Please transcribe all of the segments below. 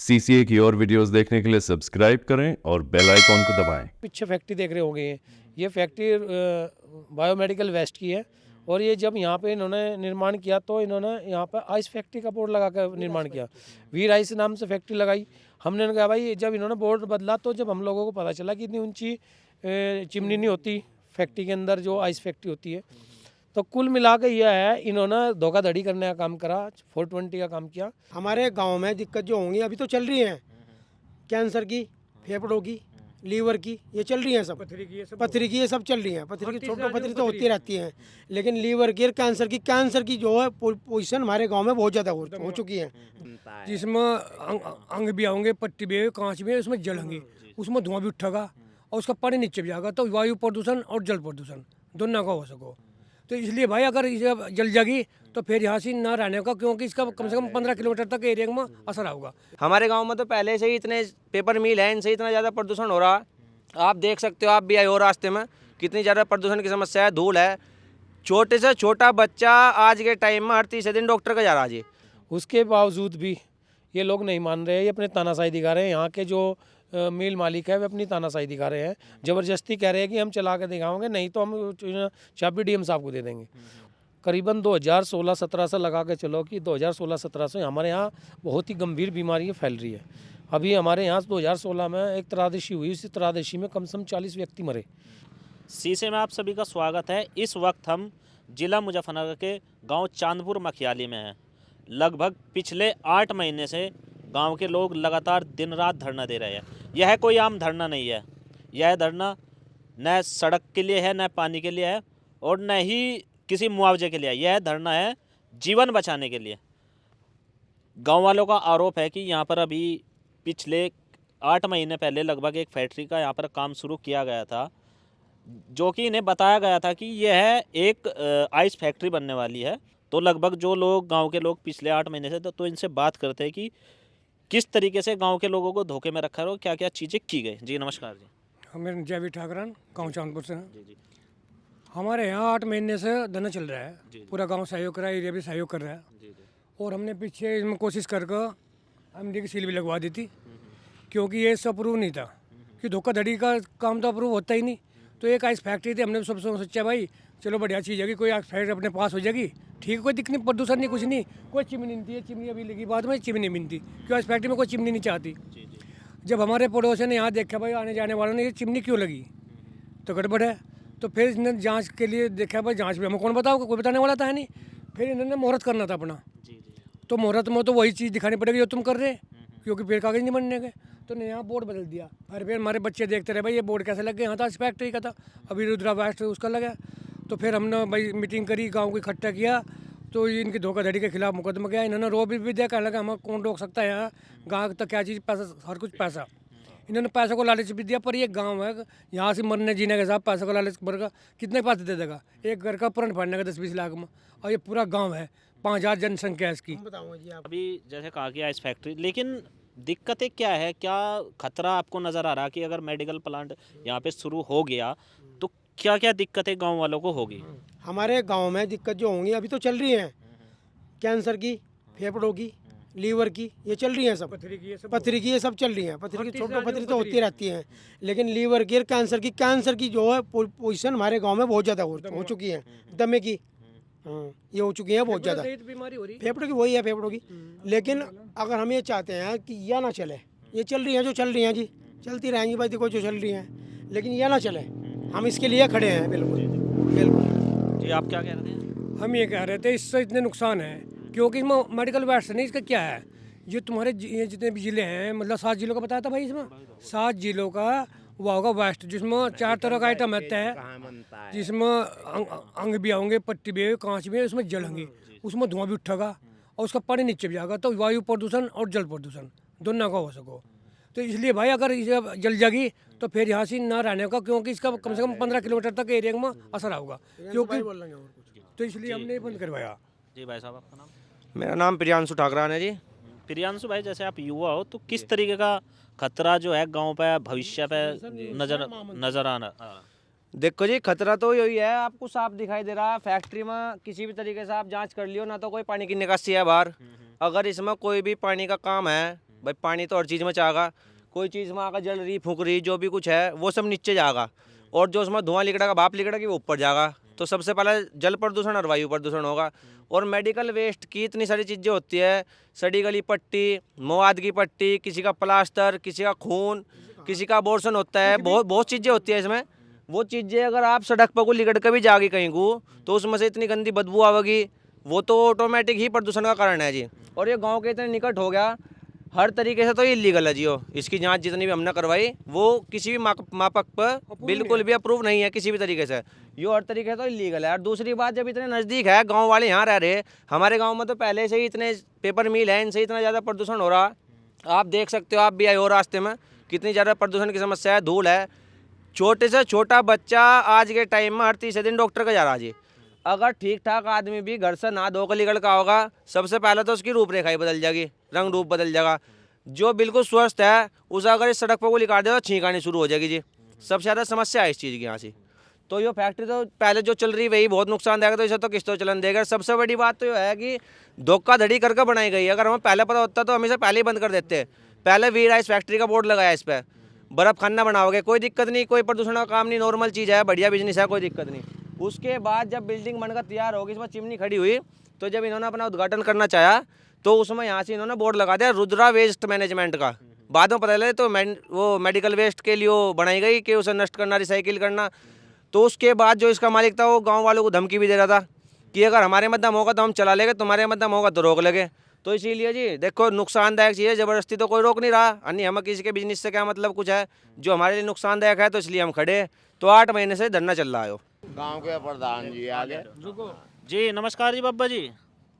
CCA की और videos देखने के लिए सब्सक्राइब करें और बेल आइकॉन को दबाएं। पीछे फैक्ट्री देख रहे होंगे, ये फैक्ट्री बायोमेडिकल वेस्ट की है। और ये जब यहाँ पे इन्होंने निर्माण किया तो इन्होंने यहाँ पर आइस फैक्ट्री का बोर्ड लगा कर निर्माण किया, वीर आइस नाम से फैक्ट्री लगाई। हमने कहा भाई, जब इन्होंने बोर्ड बदला तो जब हम लोगों को पता चला कि इतनी ऊंची चिमनी नहीं होती फैक्ट्री के अंदर जो आइस फैक्ट्री होती है। तो कुल मिला के यह है, इन्होंने धोखाधड़ी करने का काम करा, 420 का काम किया। हमारे गांव में दिक्कत जो होंगी अभी तो चल रही है, कैंसर की, फेफड़ों की, लीवर की, ये चल रही है सब। पथरी की ये सब चल रही है। पथरी की छोटी पथरी तो होती रहती है, लेकिन लीवर की और कैंसर की जो है पोजीशन हमारे गांव में बहुत ज़्यादा हो चुकी है। जिसमें अंग भी आएंगे, पट्टी भी, कांच भी, उसमें जलेंगे, उसमें धुआं भी उठेगा और उसका पानी नीचे भी जाएगा। तो वायु प्रदूषण और जल प्रदूषण दोनों का हो सको। तो इसलिए भाई अगर ये जल जाएगी तो फिर यहाँ से ना रहने का, क्योंकि इसका कम से कम 15 किलोमीटर तक एरिया में असर होगा। हमारे गांव में तो पहले से ही इतने पेपर मिल है, इनसे इतना ज़्यादा प्रदूषण हो रहा है। आप देख सकते हो, आप भी आए हो रास्ते में, कितनी ज़्यादा प्रदूषण की समस्या है, धूल है। छोटे से छोटा बच्चा आज के टाइम में हर तीसरे दिन डॉक्टर का जा रहा है जी। उसके बावजूद भी ये लोग नहीं मान रहे, ये अपने तानाशाही दिखा रहे हैं। यहाँ के जो मिल मालिक है वे अपनी तानाशाही दिखा रहे हैं, ज़बरदस्ती कह रहे हैं कि हम चला के दिखाओगे, नहीं तो हम चाबी डीएम साहब को दे देंगे। करीबन 2016-17 से लगा के चलो कि 2016-17 से हमारे यहाँ बहुत ही गंभीर बीमारियाँ फैल रही है। अभी हमारे यहाँ 2016 में एक त्रादशी हुई, उसी त्रादशी में कम से कम 40 व्यक्ति मरे। सीसे में आप सभी का स्वागत है। इस वक्त हम जिला मुजफ्फरनगर के गांव चांदपुर मखियाली में हैं। लगभग पिछले 8 महीने से गांव के लोग लगातार दिन रात धरना दे रहे हैं। यह कोई आम धरना नहीं है, यह धरना न सड़क के लिए है, न पानी के लिए है और न ही किसी मुआवजे के लिए है। यह धरना है जीवन बचाने के लिए। गांव वालों का आरोप है कि यहाँ पर अभी पिछले 8 महीने पहले लगभग एक फैक्ट्री का यहाँ पर काम शुरू किया गया था, जो कि इन्हें बताया गया था कि यह एक आइस फैक्ट्री बनने वाली है। तो लगभग जो लोग गांव के लोग पिछले 8 महीने से तो इनसे बात करते हैं कि किस तरीके से गांव के लोगों को धोखे में रखा और क्या क्या चीज़ें की गई। जी नमस्कार जी। हमें जयवीर ठाकरान, गाँव चांदपुर से। जी जी हमारे यहाँ 8 महीने से धरना चल रहा है, पूरा गाँव सहयोग कर रहा है, एरिया भी सहयोग कर रहा है। जी जी। और हमने पीछे इसमें कोशिश करके एमडी की सील भी लगवा दी थी, क्योंकि ये सब अप्रूव नहीं था, कि धोखाधड़ी का काम तो अप्रूव होता ही नहीं। तो एक आइस फैक्ट्री थी, हमने सब सोचा भाई चलो बढ़िया चीज़ है कि कोई आइस फैक्ट्री अपने पास हो जाएगी, ठीक है, कोई दिक्कत नहीं, प्रदूषण नहीं, कुछ नहीं, कोई चिमनी नहीं थी। चिमनी अभी लगी बाद में, चिमनी नहीं थी, क्यों आइस फैक्ट्री में कोई चिमनी नहीं चाहती। जब हमारे पड़ोसी ने यहाँ देखा भाई आने जाने वालों ने, ये चिमनी क्यों लगी, तो गड़बड़ है। तो फिर इन्होंने जांच के लिए देखा, भाई जांच भी हमें कौन बताओ, कोई बताने वाला था है नहीं। फिर इन्होंने मुहूर्त करना था अपना, तो मुहूर्त में तो वही चीज़ दिखानी पड़ेगी जो तुम कर रहे, क्योंकि फिर कागज़ नहीं बनने के। तो ने यहाँ बोर्ड बदल दिया। फिर हमारे बच्चे देखते रहे भाई ये बोर्ड कैसे लग गया, यहाँ था इस फैक्ट्री का था, अभी रुद्रा वेस्ट उसका लगा। तो फिर हमने भाई मीटिंग करी, गाँव को इकट्ठा किया, तो इनकी धोखाधड़ी के खिलाफ मुकदमा किया। इन्होंने रो भी दिया, कहने लगा हमें कौन रोक सकता है, यहाँ गाँव तक क्या चीज़, पैसा, हर कुछ पैसा। इन्होंने पैसों को लालच भी दिया, पर ये गांव है, यहाँ से मरने जीने के साथ पैसों का लालच भरगा कितने पैसे दे देगा, एक घर का प्रण फाड़ने का 10-20 लाख में। और ये पूरा गांव है, 5000 जनसंख्या है इसकी। अभी जैसे कहा गया इस फैक्ट्री, लेकिन दिक्कतें क्या है, क्या खतरा आपको नज़र आ रहा है कि अगर मेडिकल प्लांट यहाँ पे शुरू हो गया तो क्या क्या दिक्कतें गांव वालों को होगी? हमारे गांव में दिक्कत जो होंगी अभी तो चल रही है, कैंसर की, फेफड़ों की, लीवर की, ये चल रही है सब। पथरी की ये सब चल रही है। पथरी की छोटी पथरी तो होती रहती है, लेकिन लीवर की और कैंसर की जो है पोजीशन हमारे गांव में बहुत ज़्यादा हो चुकी है। दमे की, ये हो चुकी है बहुत ज़्यादा। बीमारी हो रही है, फेफड़ों की वही है, फेफड़ों की। लेकिन अगर हम ये चाहते हैं कि यह ना चले, ये चल रही हैं जो चल रही हैं जी, चलती रहेंगी भाई, देखो जो चल रही हैं, लेकिन यह ना चले, हम इसके लिए खड़े हैं। बिल्कुल बिल्कुल जी आप क्या कह रहे थे? हम ये कह रहे थे इससे इतने नुकसान है, क्योंकि इसमें मेडिकल वेस्ट नहीं, इसका क्या है, ये तुम्हारे ये जितने भी ज़िले हैं, मतलब 7 जिलों का बताया था भाई, इसमें 7 जिलों का हुआ होगा वेस्ट, जिसमें 4 तरह का आइटम रहता है, जिसमें अंग भी आएंगे, पट्टी भी, कांच भी, उसमें जलेंगे, उसमें धुआं भी उठेगा और उसका पानी नीचे भी जाएगा। तो वायु प्रदूषण और जल प्रदूषण दोनों का हो सको। तो इसलिए भाई अगर ये जल जाएगी तो फिर यहाँ से ना रहने का, क्योंकि इसका कम से कम 15 किलोमीटर तक एरिया में असर होगा, क्योंकि तो इसलिए हमने बंद करवाया। जी भाई साहब, आपका नाम? मेरा नाम प्रियांशु ठाकरान है जी। प्रियांशु भाई, जैसे आप युवा हो तो किस तरीके का खतरा जो है गांव पे, भविष्य पे नजर आना? देखो जी, खतरा तो यही है, आपको साफ दिखाई दे रहा है। फैक्ट्री में किसी भी तरीके से आप जांच कर लियो ना, तो कोई पानी की निकासी है बाहर। अगर इसमें कोई भी पानी का काम है भाई पानी तो हर चीज़ में चाहेगा, कोई चीज़ में आकर जल रही फूक रही जो भी कुछ है वो सब नीचे जाएगा, और जो उसमें धुआं निकलेगा भाप निकलेगा वो ऊपर जाएगा। तो सबसे पहले जल प्रदूषण और वायु प्रदूषण होगा। और मेडिकल वेस्ट की इतनी सारी चीज़ें होती है, सड़ी गली पट्टी, मवाद की पट्टी, किसी का प्लास्टर, किसी का खून, किसी का अबॉर्शन होता है, बहुत बहुत चीज़ें होती है इसमें। वो चीज़ें अगर आप सड़क पर को लिकड़ कर भी जाएगी कहीं को तो उसमें से इतनी गंदी बदबू आवेगी, वो तो ऑटोमेटिक ही प्रदूषण का कारण है जी। और ये गांव के इतने निकट हो गया, हर तरीके से तो ये इलीगल है जी। हो इसकी जांच जितनी भी हमने करवाई वो किसी भी मापक पर बिल्कुल भी अप्रूव नहीं है किसी भी तरीके से, ये हर तरीके से तो इलीगल है। और दूसरी बात, जब इतने नज़दीक है, गांव वाले यहाँ रह रहे, हमारे गांव में तो पहले से ही इतने पेपर मिल है, इनसे इतना ज़्यादा प्रदूषण हो रहा। आप देख सकते हो, आप भी आए हो रास्ते में, कितनी ज़्यादा प्रदूषण की समस्या है, धूल है। छोटे से छोटा बच्चा आज के टाइम में हर तीसरे दिन डॉक्टर का जा रहा जी। अगर ठीक ठाक आदमी भी घर से नहा धोकर निकल का होगा, सबसे पहले तो उसकी रूपरेखा ही बदल जाएगी, रंग रूप बदल जाएगा। जो बिल्कुल स्वस्थ है उसे अगर इस सड़क पर को निकाल दे तो छींक आनी शुरू हो जाएगी जी। सबसे ज़्यादा समस्या है इस चीज़ की यहाँ से। तो ये फैक्ट्री तो पहले जो चल रही वही बहुत नुकसान देगा, तो इसे तो किस तो चलन देगा। सबसे बड़ी बात तो यह है कि धोखाधड़ी करके बनाई गई है। अगर हमें पहले पता होता तो हम इसे पहले ही बंद कर देते। पहले वीर आइस फैक्ट्री का बोर्ड लगाया, इस पर बर्फ़ खाना बनाओगे, कोई दिक्कत नहीं, कोई प्रदूषण का काम नहीं, नॉर्मल चीज़ है, बढ़िया बिजनेस है, कोई दिक्कत नहीं। उसके बाद जब बिल्डिंग बनकर तैयार होगी, इसमें चिमनी खड़ी हुई, तो जब इन्होंने अपना उद्घाटन करना चाहा तो उसमें यहाँ से इन्होंने बोर्ड लगा दिया रुद्रा वेस्ट मैनेजमेंट का। बाद में पता चले तो वो मेडिकल वेस्ट के लिए वो बनाई गई कि उसे नष्ट करना, रिसाइकिल करना। तो उसके बाद जो इसका मालिक था वो गाँव वालों को धमकी भी दे रहा था कि अगर हमारे मध्यम होगा तो हम चला लेंगे, तुम्हारे मध्यम होगा तो रोक लेंगे। तो इसीलिए जी देखो, नुकसानदायक चीज़ है, ज़बरदस्ती तो कोई रोक नहीं रहा, अन्य हमें किसी के बिजनेस से क्या मतलब कुछ है, जो हमारे लिए नुकसानदायक है तो इसलिए हम खड़े। तो 8 महीने से धरना चल रहा है। गांव के प्रधान जी आगे। जी नमस्कार जी बाबा जी,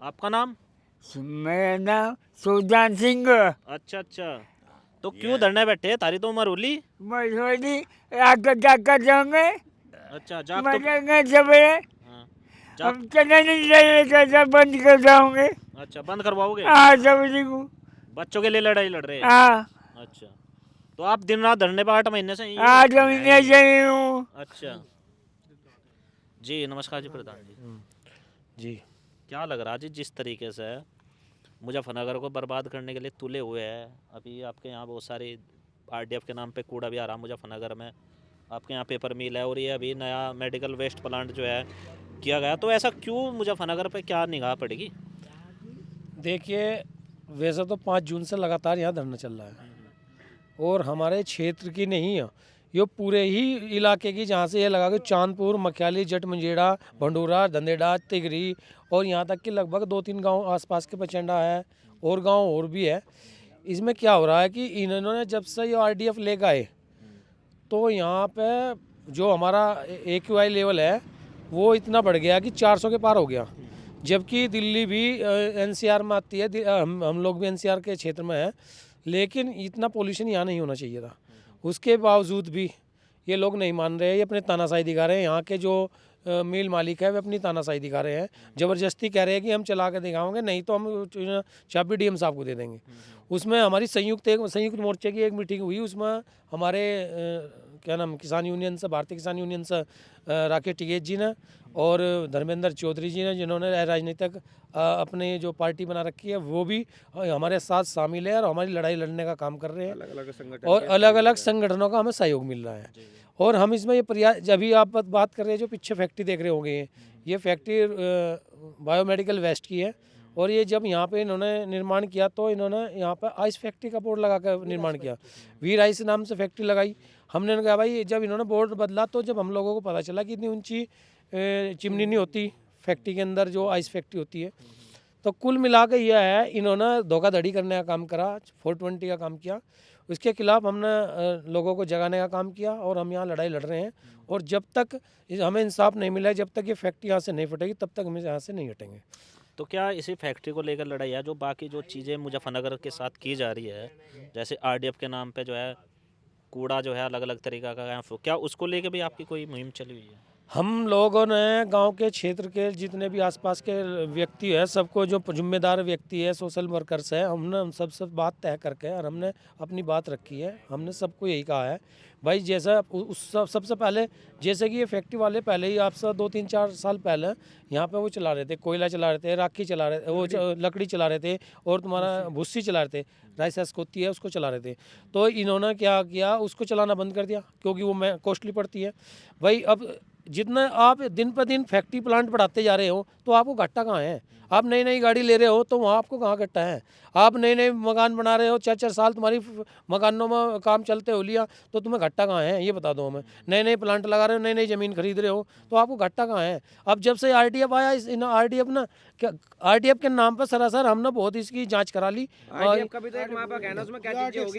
आपका नाम? मेरा नाम सुजान सिंह। अच्छा अच्छा, तो क्यों धरने बैठे? तारी तो उम्र होली। मजोली आकर जाकर जाओगे, अच्छा जाग तो मरेंगे सवेरे, हाँ, जाग, हम चले नहीं जाएंगे, बंद कर जाओगे। अच्छा बंद करवाओगे? हाँ सवेरे को। बच्चों के लिए लड़ाई लड़ रहे हैं? हाँ अच्छा, तो आप दिन रात धरने पर 8 महीने से ही? 8 महीने से ही हूँ। अच्छा जी, नमस्कार जी प्रधान जी। जी क्या लग रहा जी, जिस तरीके से मुजफ्फरनगर को बर्बाद करने के लिए तुले हुए हैं, अभी आपके यहाँ बहुत सारी आरडीएफ के नाम पे कूड़ा भी आ रहा मुजफ्फरनगर में, आपके यहाँ पेपर मिल है, और ये अभी नया मेडिकल वेस्ट प्लांट जो है किया गया, तो ऐसा क्यों मुजफ्फरनगर पे क्या निगाह पड़ेगी? देखिए, वैसे तो 5 जून से लगातार यहाँ धरना चल रहा है, और हमारे क्षेत्र की नहीं है, ये पूरे ही इलाके की, जहाँ से ये लगा कि चांदपुर, मखियाली, जट मंजेड़ा, भंडूरा, धंधेड़ा, तिगरी, और यहाँ तक कि लगभग 2-3 गांव आसपास के पचंडा है, और गांव और भी है। इसमें क्या हो रहा है कि इन्होंने जब से ये आरडीएफ ले गए तो यहाँ पे जो हमारा AQI लेवल है वो इतना बढ़ गया कि 400 के पार हो गया, जबकि दिल्ली भी NCR में आती है, हम लोग भी NCR के क्षेत्र में हैं, लेकिन इतना पोल्यूशन यहाँ नहीं होना चाहिए था। उसके बावजूद भी ये लोग नहीं मान रहे हैं, ये अपने तानाशाही दिखा रहे हैं। यहाँ के जो मिल मालिक है वे अपनी तानाशाही दिखा रहे हैं, ज़बरदस्ती कह रहे हैं कि हम चला के दिखाओगे, नहीं तो हम चाबी डीएम साहब को दे देंगे। उसमें हमारी संयुक्त मोर्चे की एक मीटिंग हुई, उसमें हमारे क्या नाम किसान यूनियन से, भारतीय किसान यूनियन से राकेश टिकैत जी ने और धर्मेंद्र चौधरी जी ने, जिन्होंने राजनीतिक अपने जो पार्टी बना रखी है, वो भी हमारे साथ शामिल है और हमारी लड़ाई लड़ने का काम कर रहे हैं, और अलग अलग संगठनों का हमें सहयोग मिल रहा है। और हम इसमें ये प्रयास, अभी आप बात कर रहे हैं जो पीछे फैक्ट्री देख रहे होंगे, ये फैक्ट्री बायोमेडिकल वेस्ट की है, और ये जब यहाँ पे इन्होंने निर्माण किया तो इन्होंने यहाँ पर आइस फैक्ट्री का बोर्ड लगा कर निर्माण किया, वीर आइस नाम से फैक्ट्री लगाई। हमने कहा भाई, जब इन्होंने बोर्ड बदला तो जब हम लोगों को पता चला कि इतनी ऊंची चिमनी नहीं होती फैक्ट्री के अंदर जो आइस फैक्ट्री होती है, तो कुल मिला के यह है, इन्होंने धोखाधड़ी करने का काम करा, 420 का काम किया। उसके खिलाफ हमने लोगों को जगाने का काम किया, और हम यहाँ लड़ाई लड़ रहे हैं, और जब तक हमें इंसाफ नहीं मिला, जब तक ये फैक्ट्री यहाँ से नहीं फटेगी, तब तक हम यहाँ से नहीं हटेंगे। तो क्या इसी फैक्ट्री को लेकर लड़ाई है, जो बाकी जो चीज़ें मुजफ्फरनगर के साथ की जा रही है, जैसे आरडीएफ के नाम पे जो है कूड़ा जो है अलग अलग तरीका का है, क्या उसको लेकर भी आपकी कोई मुहिम चली हुई है? हम लोगों ने गांव के क्षेत्र के जितने भी आसपास के व्यक्ति है, सबको जो जिम्मेदार व्यक्ति है, सोशल वर्कर्स है, हमने हम सब बात तय करके और हमने अपनी बात रखी है। हमने सबको यही कहा है भाई, जैसा सबसे पहले जैसे कि ये फैक्ट्री वाले पहले ही आपसे 2-3-4 साल पहले यहाँ पे वो चला रहे थे, कोयला चला रहे थे, राखी चला रहे थे, वो लकड़ी चला रहे थे और तुम्हारा भुस्सी चला रहे थे, राइस एस्क होती है उसको चला रहे थे। तो इन्होंने क्या किया, उसको चलाना बंद कर दिया क्योंकि वो कॉस्टली पड़ती है भाई। अब जितना आप दिन पर दिन फैक्ट्री प्लांट बढ़ाते जा रहे हो तो आपको घाटा कहाँ है? आप नई नई गाड़ी ले रहे हो तो वहाँ आपको कहाँ घाटा है? आप नए नए मकान बना रहे हो, 4-4 साल तुम्हारी मकानों में काम चलते हो लिया तो तुम्हें घाटा कहाँ है? ये बता दो हमें। नए नए प्लांट लगा रहे हो, नई नई ज़मीन खरीद रहे हो तो आपको घाटा कहाँ है? अब जब से आरडीएफ आया, इस आरडीएफ ना क्या आरडीएफ के नाम पर सरासर हमने बहुत इसकी जाँच करा ली।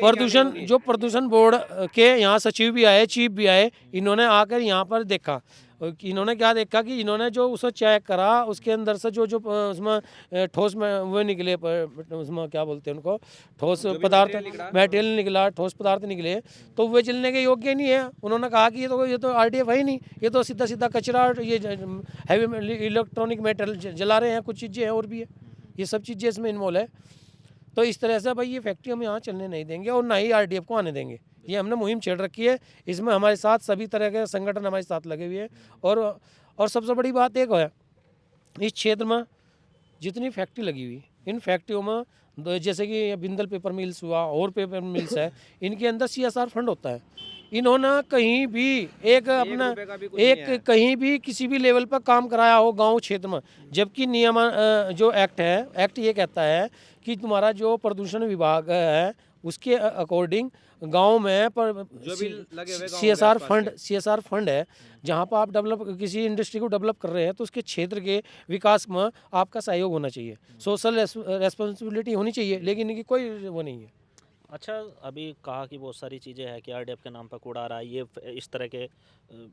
प्रदूषण जो प्रदूषण बोर्ड के यहाँ सचिव भी आए, चीफ भी आए, इन्होंने आकर यहाँ पर देखा। इन्होंने क्या देखा कि इन्होंने जो उसे चेक करा उसके अंदर से जो उसमें ठोस में वो निकले, उसमें क्या बोलते हैं उनको, ठोस पदार्थ, मटेरियल निकला, ठोस पदार्थ निकले तो वे जलने के योग्य नहीं है। उन्होंने कहा कि ये तो आरडीएफ है ही नहीं, ये तो सीधा सीधा कचरा, ये हैवी इलेक्ट्रॉनिक मटेरियल जला रहे हैं, कुछ चीज़ें हैं और भी है, ये सब चीज़ें इसमें इन्वॉल्व है। तो इस तरह से भाई ये फैक्ट्री हम यहाँ चलने नहीं देंगे और ना ही आरडीएफ को आने देंगे। ये हमने मुहिम छेड़ रखी है, इसमें हमारे साथ सभी तरह के संगठन हमारे साथ लगे हुए हैं। और सबसे बड़ी बात एक है, इस क्षेत्र में जितनी फैक्ट्री लगी हुई, इन फैक्ट्रियों में जैसे कि बिंदल पेपर मिल्स हुआ और पेपर मिल्स है, इनके अंदर CSR फंड होता है। इन्होंने कहीं भी कहीं भी किसी भी लेवल पर काम कराया हो गांव क्षेत्र में, जबकि नियम जो एक्ट ये कहता है कि तुम्हारा जो प्रदूषण विभाग है उसके अकॉर्डिंग गांव में पर CSR फंड है, जहां पर आप किसी इंडस्ट्री को डेवलप कर रहे हैं तो उसके क्षेत्र के विकास में आपका सहयोग होना चाहिए, सोशल रेस्पॉन्सिबिलिटी होनी चाहिए, लेकिन इनकी कोई वो नहीं है। अच्छा, अभी कहा कि बहुत सारी चीज़ें हैं कि आरडीएफ के नाम पर कूड़ा आ रहा है, ये इस तरह के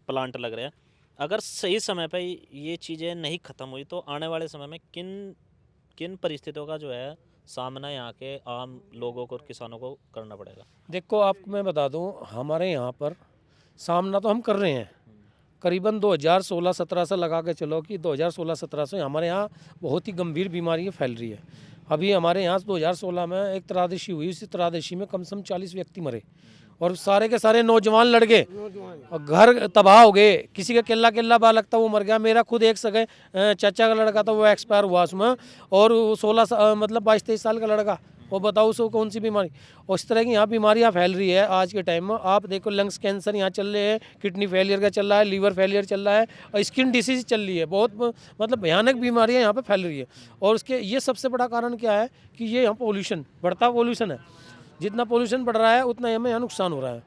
प्लांट लग रहे हैं। अगर सही समय पर ये चीज़ें नहीं ख़त्म हुई तो आने वाले समय में किन परिस्थितियों का जो है सामना यहाँ के आम लोगों को और किसानों को करना पड़ेगा? देखो आपको मैं बता दूं, हमारे यहाँ पर सामना तो हम कर रहे हैं, करीबन 2016-17 से लगा के चलो कि 2016-17 से हमारे यहाँ बहुत ही गंभीर बीमारियाँ फैल रही है। अभी हमारे यहाँ 2016 में एक त्रादशी हुई, उसी त्रादशी में कम से कम 40 व्यक्ति मरे और सारे के सारे नौजवान लड़के और घर तबाह हो गए। किसी का केला बालक था वो मर गया। मेरा खुद एक सगे चाचा का लड़का था वो एक्सपायर हुआ उसमें, और 22-23 साल का लड़का, वो बताओ उसको कौन सी बीमारी। और इस तरह की यहाँ बीमारियाँ फैल रही है आज के टाइम में। आप देखो लंग्स कैंसर यहाँ चल रहे हैं, किडनी फेलियर का चल रहा है, लीवर फेलियर चल रहा है और स्किन डिसीज चल रही है। बहुत मतलब भयानक बीमारियाँ यहाँ पे फैल रही है। और उसके ये सबसे बड़ा कारण क्या है कि ये यहाँ पोल्यूशन, बढ़ता पोल्यूशन है। जितना पोल्यूशन बढ़ रहा है उतना हमें यहाँ नुकसान हो रहा है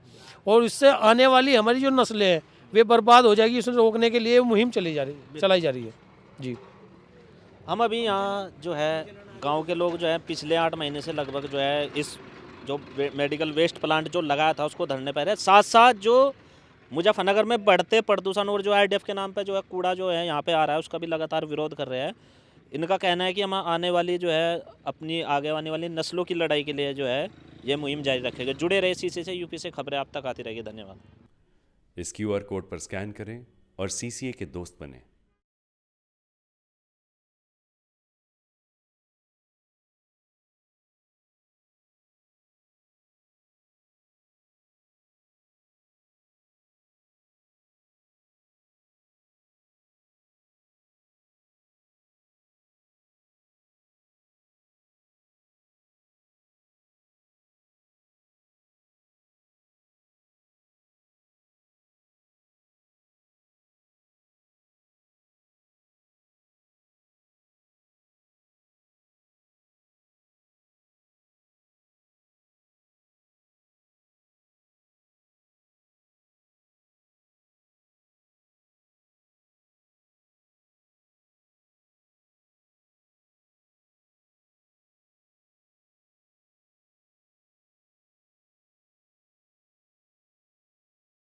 और इससे आने वाली हमारी जो नस्लें हैं वे बर्बाद हो जाएगी। उसे रोकने के लिए मुहिम चलाई जा रही है जी। हम अभी यहाँ जो है गांव के लोग जो है पिछले 8 महीने से लगभग जो है इस जो मेडिकल वेस्ट प्लांट जो लगाया था उसको धरने पर है। साथ साथ जो मुजफ्फरनगर में बढ़ते प्रदूषण और जो आरडीएफ के नाम पे जो है कूड़ा जो है यहाँ पे आ रहा है उसका भी लगातार विरोध कर रहे हैं। इनका कहना है कि हम आने वाली जो है अपनी आगे आने वाली नस्लों की लड़ाई के लिए जो है ये मुहिम जारी रखेगा। जुड़े रहे CCA से, यूपी से खबरें आप तक आती रहेगी। धन्यवाद। इस QR कोड पर स्कैन करें और CCA के दोस्त बने।